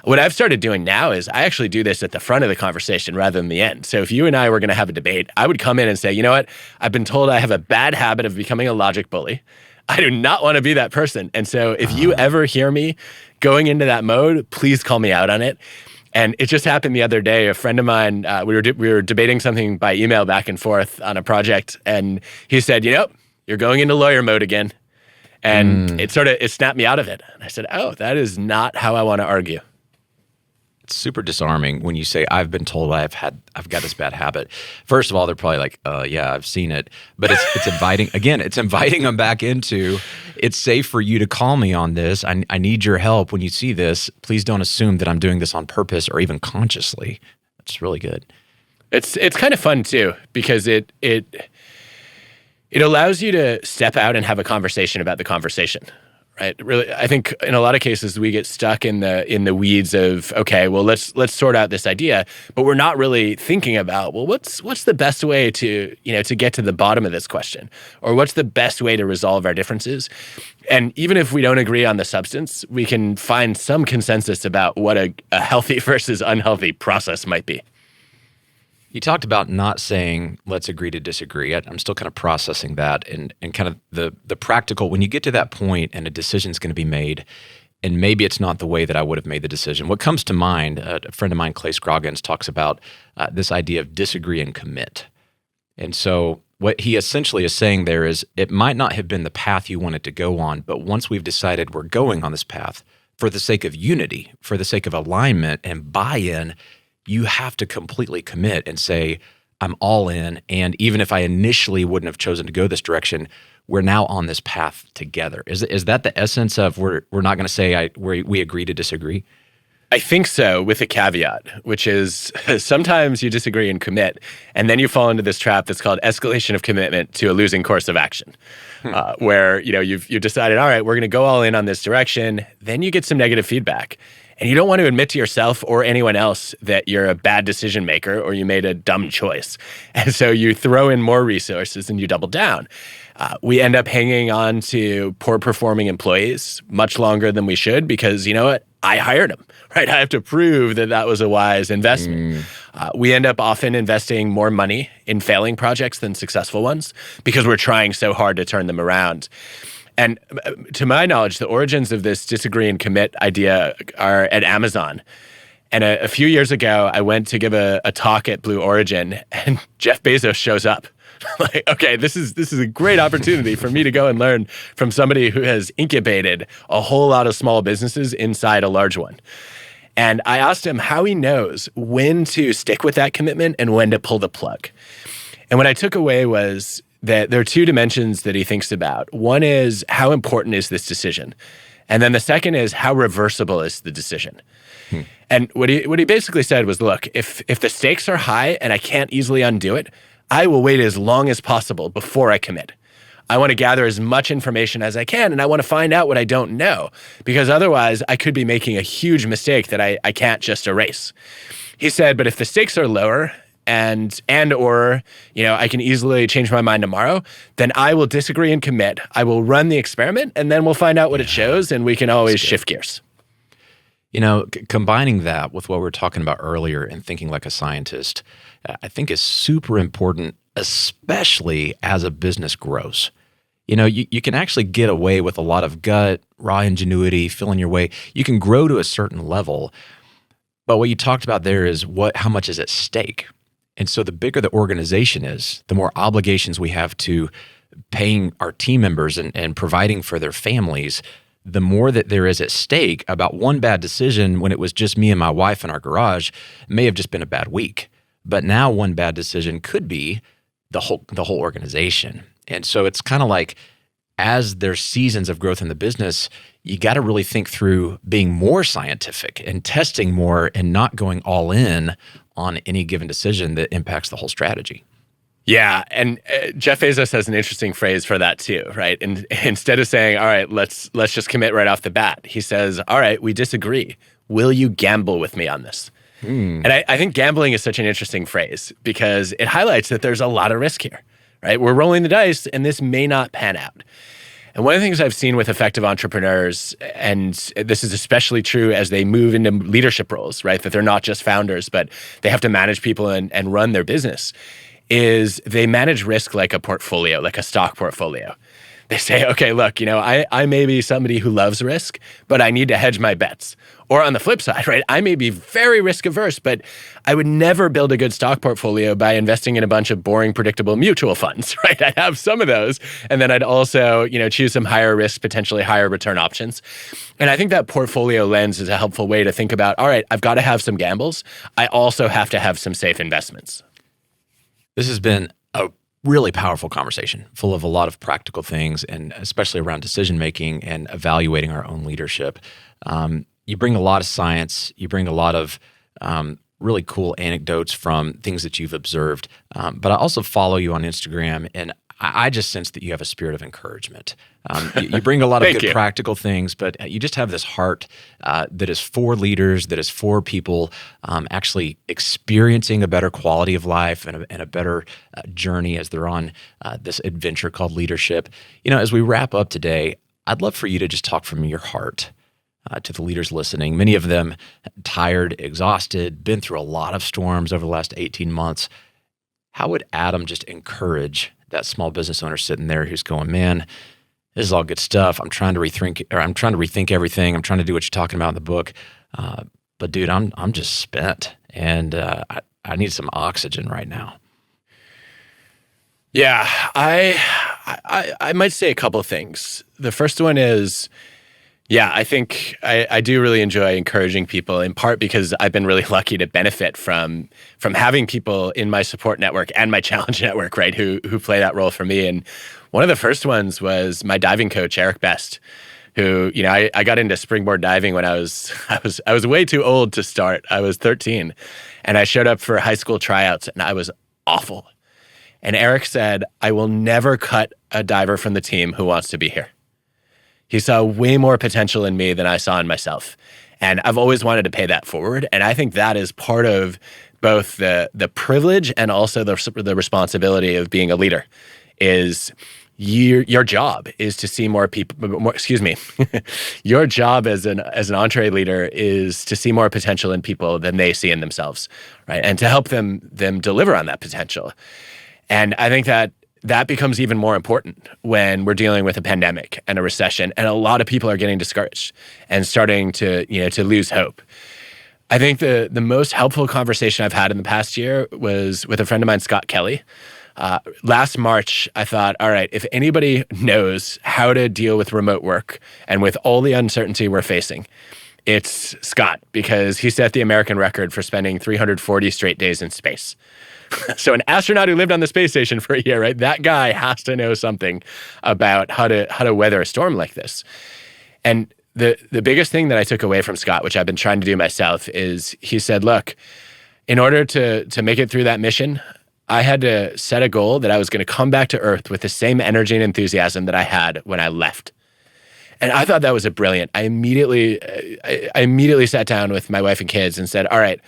what I've started doing now is I actually do this at the front of the conversation rather than the end. So if you and I were going to have a debate, I would come in and say, you know what? I've been told I have a bad habit of becoming a logic bully. I do not want to be that person. And so if you ever hear me going into that mode, please call me out on it. And it just happened the other day. A friend of mine, we were debating something by email back and forth on a project. And he said, you're going into lawyer mode again. And it snapped me out of it. And I said, oh, that is not how I want to argue. It's super disarming when you say, I've been told I've got this bad habit. First of all, they're probably like, yeah, I've seen it. But it's inviting them back into, it's safe for you to call me on this. I need your help when you see this. Please don't assume that I'm doing this on purpose or even consciously. It's really good. It's kind of fun too, because it allows you to step out and have a conversation about the conversation. Right. Really, I think in a lot of cases we get stuck in the weeds of, okay, well, let's sort out this idea, but we're not really thinking about, well, what's the best way to get to the bottom of this question, or what's the best way to resolve our differences? And even if we don't agree on the substance, we can find some consensus about what a healthy versus unhealthy process might be. You talked about not saying, let's agree to disagree. I'm still kind of processing that and kind of the practical, when you get to that point and a decision is going to be made, and maybe it's not the way that I would have made the decision. What comes to mind, a friend of mine, Clay Scroggins, talks about this idea of disagree and commit. And so what he essentially is saying there is, it might not have been the path you wanted to go on, but once we've decided we're going on this path, for the sake of unity, for the sake of alignment and buy-in, you have to completely commit and say, I'm all in. And even if I initially wouldn't have chosen to go this direction, we're now on this path together. Is that the essence of we're not going to say we agree to disagree? I think so, with a caveat, which is sometimes you disagree and commit, and then you fall into this trap that's called escalation of commitment to a losing course of action, where you've decided, all right, we're going to go all in on this direction. Then you get some negative feedback. And you don't want to admit to yourself or anyone else that you're a bad decision maker or you made a dumb choice. And so you throw in more resources and you double down. We end up hanging on to poor performing employees much longer than we should because, you know what? I hired them, right? I have to prove that that was a wise investment. We end up often investing more money in failing projects than successful ones because we're trying so hard to turn them around. And to my knowledge, the origins of this disagree and commit idea are at Amazon. And a few years ago, I went to give a talk at Blue Origin, and Jeff Bezos shows up. Like, okay, this is a great opportunity for me to go and learn from somebody who has incubated a whole lot of small businesses inside a large one. And I asked him how he knows when to stick with that commitment and when to pull the plug. And what I took away was that there are two dimensions that he thinks about. One is how important is this decision? And then the second is how reversible is the decision? And what he basically said was, look, if the stakes are high and I can't easily undo it, I will wait as long as possible before I commit. I want to gather as much information as I can, and I want to find out what I don't know, because otherwise I could be making a huge mistake that I can't just erase. He said, but if the stakes are lower and or I can easily change my mind tomorrow, then I will disagree and commit. I will run the experiment, and then we'll find out what it shows, and we can always shift gears. Combining that with what we were talking about earlier and thinking like a scientist, I think is super important, especially as a business grows. You can actually get away with a lot of gut, raw ingenuity, feeling your way. You can grow to a certain level. But what you talked about there is how much is at stake. And so the bigger the organization is, the more obligations we have to paying our team members and providing for their families, the more that there is at stake. About one bad decision when it was just me and my wife in our garage may have just been a bad week. But now one bad decision could be the whole organization. And so it's kind of like, as there's seasons of growth in the business, you got to really think through being more scientific and testing more and not going all in on any given decision that impacts the whole strategy. Yeah, and Jeff Bezos has an interesting phrase for that too, right? And instead of saying, all right, let's just commit right off the bat, he says, all right, we disagree. Will you gamble with me on this? And I think gambling is such an interesting phrase because it highlights that there's a lot of risk here, right? We're rolling the dice and this may not pan out. And one of the things I've seen with effective entrepreneurs, and this is especially true as they move into leadership roles, right? That they're not just founders, but they have to manage people and run their business, is they manage risk like a portfolio, like a stock portfolio. They say, okay, look, I may be somebody who loves risk, but I need to hedge my bets. Or on the flip side, right, I may be very risk averse, but I would never build a good stock portfolio by investing in a bunch of boring, predictable mutual funds, right? I'd have some of those, and then I'd also, choose some higher risk, potentially higher return options. And I think that portfolio lens is a helpful way to think about, all right, I've got to have some gambles. I also have to have some safe investments. This has been a really powerful conversation, full of a lot of practical things, and especially around decision-making and evaluating our own leadership. You bring a lot of science. You bring a lot of really cool anecdotes from things that you've observed. But I also follow you on Instagram, and I just sense that you have a spirit of encouragement. You bring a lot of good practical things, but you just have this heart that is for leaders, that is for people actually experiencing a better quality of life and a better journey as they're on this adventure called leadership. As we wrap up today, I'd love for you to just talk from your heart to the leaders listening, many of them tired, exhausted, been through a lot of storms over the last 18 months. How would Adam just encourage that small business owner sitting there who's going, man, this is all good stuff. I'm trying to rethink everything. I'm trying to do what you're talking about in the book. But dude, I'm just spent, and I need some oxygen right now. Yeah, I might say a couple of things. The first one is, yeah, I think I do really enjoy encouraging people, in part because I've been really lucky to benefit from having people in my support network and my challenge network, right, who play that role for me. And one of the first ones was my diving coach, Eric Best, who, I got into springboard diving when I was way too old to start. I was 13, and I showed up for high school tryouts, and I was awful. And Eric said, I will never cut a diver from the team who wants to be here. He saw way more potential in me than I saw in myself. And I've always wanted to pay that forward. And I think that is part of both the privilege and also the responsibility of being a leader. Is your job is to see more people. Your job as an EntreLeader is to see more potential in people than they see in themselves, right? And to help them deliver on that potential. And I think that becomes even more important when we're dealing with a pandemic and a recession, and a lot of people are getting discouraged and starting to lose hope. I think the most helpful conversation I've had in the past year was with a friend of mine, Scott Kelly. Last March, I thought, all right, if anybody knows how to deal with remote work and with all the uncertainty we're facing, it's Scott, because he set the American record for spending 340 straight days in space. So an astronaut who lived on the space station for a year, right? That guy has to know something about how to weather a storm like this. And the biggest thing that I took away from Scott, which I've been trying to do myself, is he said, look, in order to make it through that mission, I had to set a goal that I was going to come back to Earth with the same energy and enthusiasm that I had when I left. And I thought that was brilliant. I immediately sat down with my wife and kids and said, all right,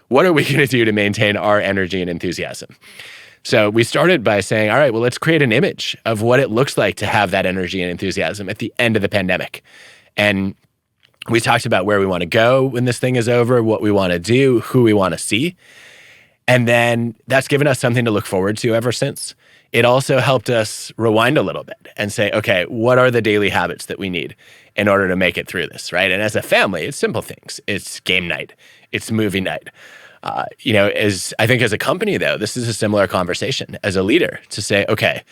what are we going to do to maintain our energy and enthusiasm? So we started by saying, all right, well, let's create an image of what it looks like to have that energy and enthusiasm at the end of the pandemic. And we talked about where we want to go when this thing is over, what we want to do, who we want to see. And then that's given us something to look forward to ever since. It also helped us rewind a little bit and say, okay, what are the daily habits that we need in order to make it through this, right? And as a family, it's simple things. It's game night. It's movie night. I think as a company, though, this is a similar conversation as a leader to say, okay,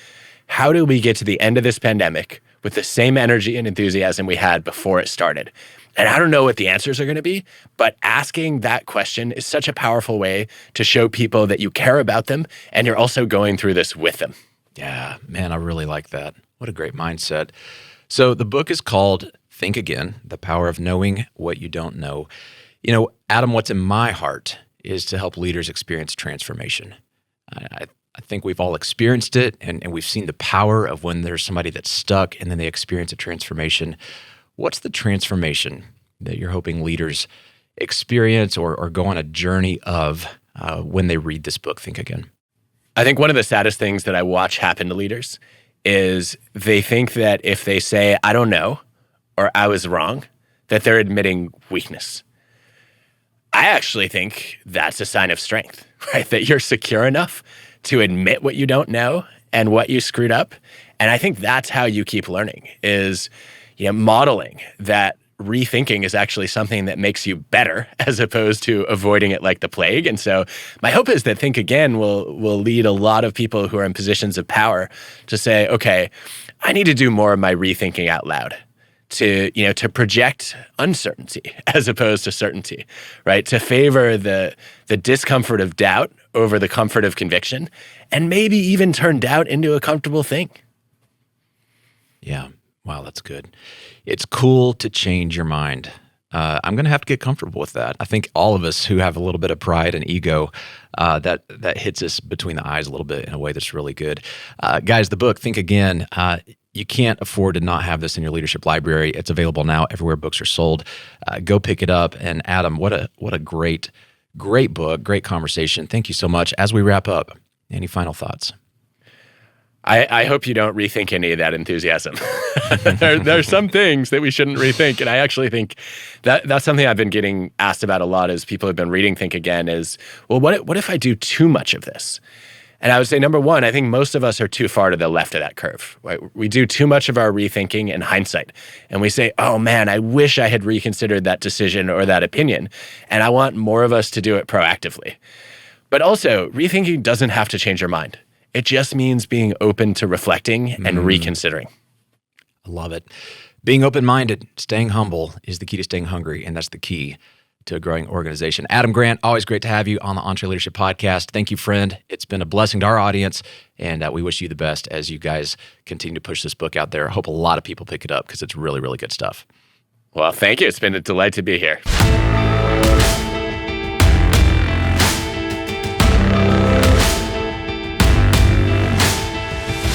how do we get to the end of this pandemic with the same energy and enthusiasm we had before it started? And I don't know what the answers are going to be, but asking that question is such a powerful way to show people that you care about them and you're also going through this with them. Yeah, man, I really like that. What a great mindset. So the book is called Think Again, The Power of Knowing What You Don't Know. Adam, what's in my heart is to help leaders experience transformation. I think we've all experienced it, and we've seen the power of when there's somebody that's stuck and then they experience a transformation. What's the transformation that you're hoping leaders experience or go on a journey of when they read this book, Think Again? I think one of the saddest things that I watch happen to leaders is they think that if they say, I don't know, or I was wrong, that they're admitting weakness. I actually think that's a sign of strength, right? That you're secure enough to admit what you don't know and what you screwed up. And I think that's how you keep learning is, modeling that rethinking is actually something that makes you better as opposed to avoiding it like the plague. And so my hope is that Think Again will lead a lot of people who are in positions of power to say, okay, I need to do more of my rethinking out loud. To project uncertainty as opposed to certainty, right? To favor the discomfort of doubt over the comfort of conviction, and maybe even turn doubt into a comfortable thing. Yeah. Wow, that's good. It's cool to change your mind. I'm going to have to get comfortable with that. I think all of us who have a little bit of pride and ego, that hits us between the eyes a little bit in a way that's really good. Guys, the book, Think Again, you can't afford to not have this in your leadership library. It's available now everywhere books are sold. Go pick it up. And Adam, what a great book, great conversation. Thank you so much. As we wrap up, any final thoughts? I hope you don't rethink any of that enthusiasm. There are some things that we shouldn't rethink. And I actually think that's something I've been getting asked about a lot as people have been reading Think Again is, well, what if I do too much of this? And I would say, number one, I think most of us are too far to the left of that curve. Right? We do too much of our rethinking in hindsight. And we say, oh man, I wish I had reconsidered that decision or that opinion. And I want more of us to do it proactively. But also, rethinking doesn't have to change your mind. It just means being open to reflecting and reconsidering. I love it. Being open-minded, staying humble is the key to staying hungry, and that's the key to a growing organization. Adam Grant, always great to have you on the EntreLeadership podcast. Thank you, friend. It's been a blessing to our audience, and we wish you the best as you guys continue to push this book out there. I hope a lot of people pick it up because it's really, really good stuff. Well, thank you. It's been a delight to be here.